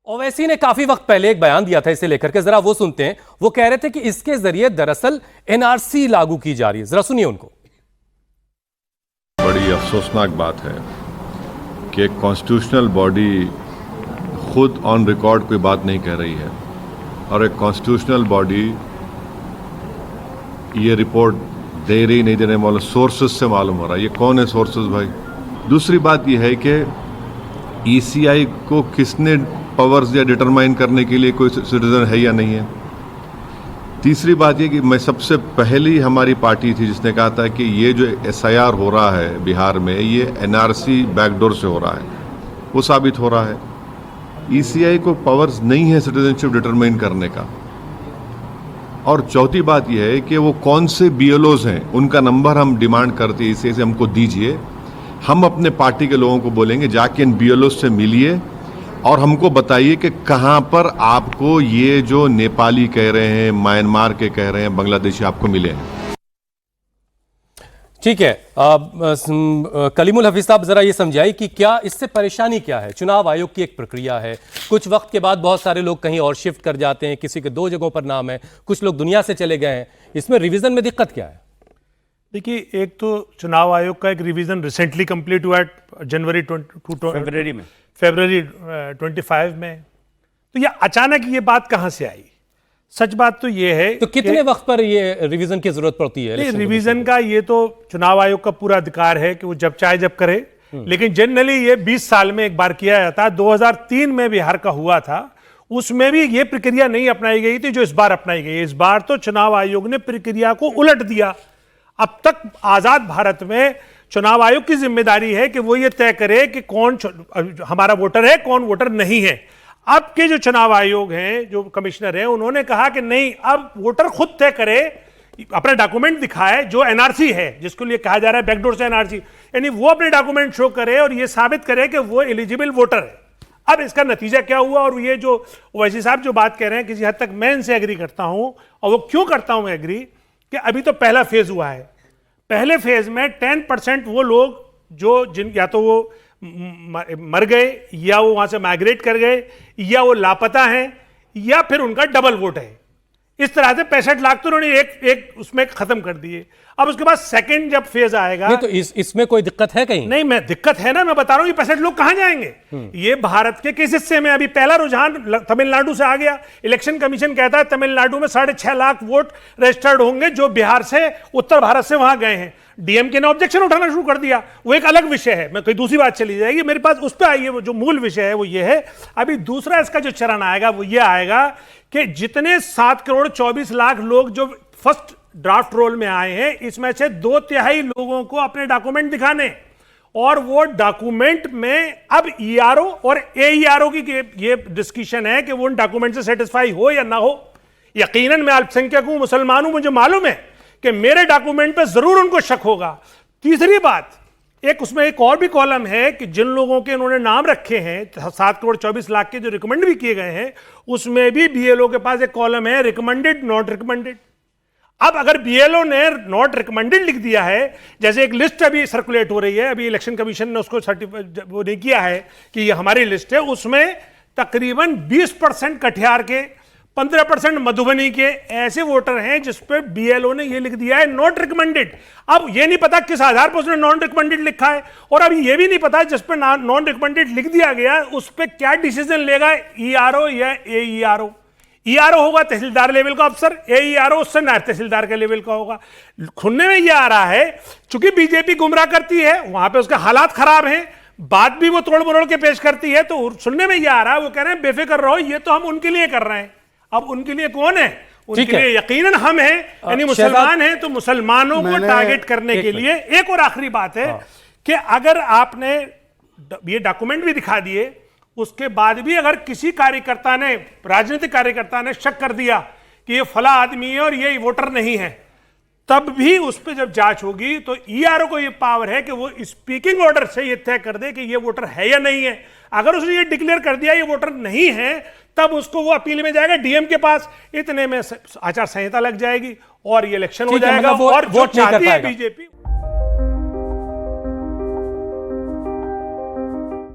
ओवैसी ने काफी वक्त पहले एक बयान दिया था इसे लेकर के, जरा वो सुनते हैं। वो कह रहे थे कि इसके जरिए दरअसल एनआरसी लागू की जा रही है। जरा सुनिए उनको। बड़ी अफसोसनाक बात है कि एक कॉन्स्टिट्यूशनल बॉडी खुद ऑन रिकॉर्ड कोई बात नहीं कह रही है और एक कॉन्स्टिट्यूशनल बॉडी ये रिपोर्ट दे रही नहीं देने वाले सोर्सेज से मालूम हो रहा है। ये कौन है सोर्सेज भाई? दूसरी बात ये है कि ईसीआई को किसने पावर्स या डिटरमाइन करने के लिए कोई सिटीजन है या नहीं है। तीसरी बात ये कि मैं सबसे पहली हमारी पार्टी थी जिसने कहा था कि ये जो एसआईआर हो रहा है बिहार में, ये एनआरसी बैकडोर से हो रहा है। वो साबित हो रहा है। ईसीआई को पावर्स नहीं है सिटीजनशिप डिटरमाइन करने का। और चौथी बात यह है कि वो कौन से बीएलओज हैं, उनका नंबर हम डिमांड करते हैं, इसे हमको दीजिए। हम अपने पार्टी के लोगों को बोलेंगे जाके इन बीएलओ से मिलिए और हमको बताइए कि कहां पर आपको ये जो नेपाली कह रहे हैं, म्यांमार के कह रहे हैं, बांग्लादेशी आपको मिले हैं। ठीक है, कलीमुल हफीज साहब जरा ये समझाइए कि क्या इससे परेशानी क्या है। चुनाव आयोग की एक प्रक्रिया है, कुछ वक्त के बाद बहुत सारे लोग कहीं और शिफ्ट कर जाते हैं, किसी के 2 जगहों पर नाम है, कुछ लोग दुनिया से चले गए हैं। इसमें रिवीजन में दिक्कत क्या है? देखिए, एक तो चुनाव आयोग का एक रिवीजन रिसेंटली कंप्लीट हुआ है फरवरी 25 में। तो ये अचानक ये बात कहां से आई? सच बात तो ये है। तो कितने वक्त पर ये रिवीजन की जरूरत पड़ती है? रिवीजन का ये तो चुनाव आयोग का पूरा अधिकार है कि वो जब चाहे जब करे, लेकिन जनरली ये 20 साल में एक बार किया जाता है। 2003 में बिहार का हुआ था, उसमें भी ये प्रक्रिया नहीं अपनाई गई थी जो इस बार अपनाई गई है। इस बार तो चुनाव आयोग ने प्रक्रिया को उलट दिया। अब तक आजाद भारत में चुनाव आयोग की जिम्मेदारी है कि वो ये तय करे कि कौन हमारा वोटर है, कौन वोटर नहीं है। अब के जो चुनाव आयोग हैं, जो कमिश्नर हैं, उन्होंने कहा कि नहीं, अब वोटर खुद तय करे, अपना डॉक्यूमेंट दिखाए जो एनआरसी है, जिसको लिए कहा जा रहा है बैकडोर से एनआरसी, यानी वो अपने डॉक्यूमेंट शो करे और ये साबित करे कि वो एलिजिबल वोटर है। अब इसका नतीजा क्या हुआ? और ये जो ओवैसी साहब जो बात कह रहे हैं, किसी हद तक मैं इनसे एग्री करता हूं। और वो क्यों करता हूं एग्री? कि अभी तो पहला फेज हुआ है। पहले फेज में 10% वो लोग जो या तो वो मर गए, या वो वहां से माइग्रेट कर गए, या वो लापता हैं, या फिर उनका डबल वोट है। इस तरह से 65 लाख तो उन्होंने एक उसमें खत्म कर दिए। अब उसके बाद सेकंड जब फेज आएगा, नहीं तो इसमें कोई दिक्कत है कहीं? नहीं, मैं दिक्कत है ना, मैं बता रहा हूं ये 65 लोग कहां जाएंगे। ये भारत के किस हिस्से में? अभी पहला रुझान तमिलनाडु से आ गया। इलेक्शन कमीशन कहता है तमिलनाडु में 6.5 लाख वोट रजिस्टर्ड होंगे जो बिहार से, उत्तर भारत से वहां गए हैं। डीएमके ने ऑब्जेक्शन उठाना शुरू कर दिया। वो एक अलग विषय है, मैं कोई दूसरी बात चली जाएगी। मेरे पास उस पर आइए, वो जो मूल विषय है वो ये है। अभी दूसरा इसका जो चरण आएगा वो ये आएगा कि जितने 7 करोड़ 24 लाख लोग जो फर्स्ट ड्राफ्ट रोल में आए हैं, इसमें से 2/3 लोगों को अपने डॉक्यूमेंट दिखाने, और वो डॉक्यूमेंट में अब ईआरओ और एईआरओ की ये डिस्कशन है कि वो उन डॉक्यूमेंट से सेटिस्फाई हो या ना हो। यकीनन मैं अल्पसंख्यक हूं, मुसलमान हूं, मुझे मालूम है कि मेरे डॉक्यूमेंट पे जरूर उनको शक होगा। तीसरी बात, एक उसमें एक और भी कॉलम है कि जिन लोगों के उन्होंने नाम रखे हैं, 7 करोड़ 24 लाख के जो रिकमेंड भी किए गए हैं, उसमें भी बीएलओ के पास एक कॉलम है रिकमेंडेड, नॉट रिकमेंडेड। अब अगर बीएलओ ने नॉट रिकमेंडेड लिख दिया है, जैसे एक लिस्ट अभी सर्कुलेट हो रही है, अभी इलेक्शन कमीशन ने उसको वो नहीं किया है कि ये हमारी लिस्ट है, उसमें तकरीबन 20% कटिहार के, 15% मधुबनी के ऐसे वोटर हैं जिस पे बीएलओ ने ये लिख दिया है नॉट रिकमेंडेड। अब ये नहीं पता किस आधार पर उसने नॉन रिकमेंडेड लिखा है, और अब ये भी नहीं पता जिस पे नॉन रिकमेंडेड लिख दिया गया उस पे क्या डिसीजन लेगा ईआरओ या एईआरओ। ईआरओ होगा तहसीलदार लेवल का अफसर, एईआरओ उससे नायब तहसीलदार के लेवल का होगा। सुनने में यह आ रहा है चूंकि बीजेपी गुमराह करती है, वहां पे उसके हालात खराब हैं, बात भी वो तोड़ मरोड़ के पेश करती है, तो सुनने में यह आ रहा है वो कह रहे हैं बेफिक्र रहो, ये तो हम उनके लिए कर रहे हैं। अब उनके लिए कौन है? उनके लिए यकीनन हम हैं, यानी मुसलमान हैं। तो मुसलमानों को टारगेट करने के लिए एक और आखिरी बात है कि अगर आपने ये डॉक्यूमेंट भी दिखा दिए, उसके बाद भी अगर किसी कार्यकर्ता ने, राजनीतिक कार्यकर्ता ने शक कर दिया कि ये फला आदमी है और ये वोटर नहीं है, तब भी उस पर जब जांच होगी तो ईआरओ को ये पावर है कि वो स्पीकिंग ऑर्डर से ये तय कर दे कि ये वोटर है या नहीं है। अगर उसने ये डिक्लेयर कर दिया ये वोटर नहीं है, तब उसको वो अपील में जाएगा डीएम के पास, इतने में आचार संहिता लग जाएगी और ये इलेक्शन हो जाएगा। और जो चाहती है बीजेपी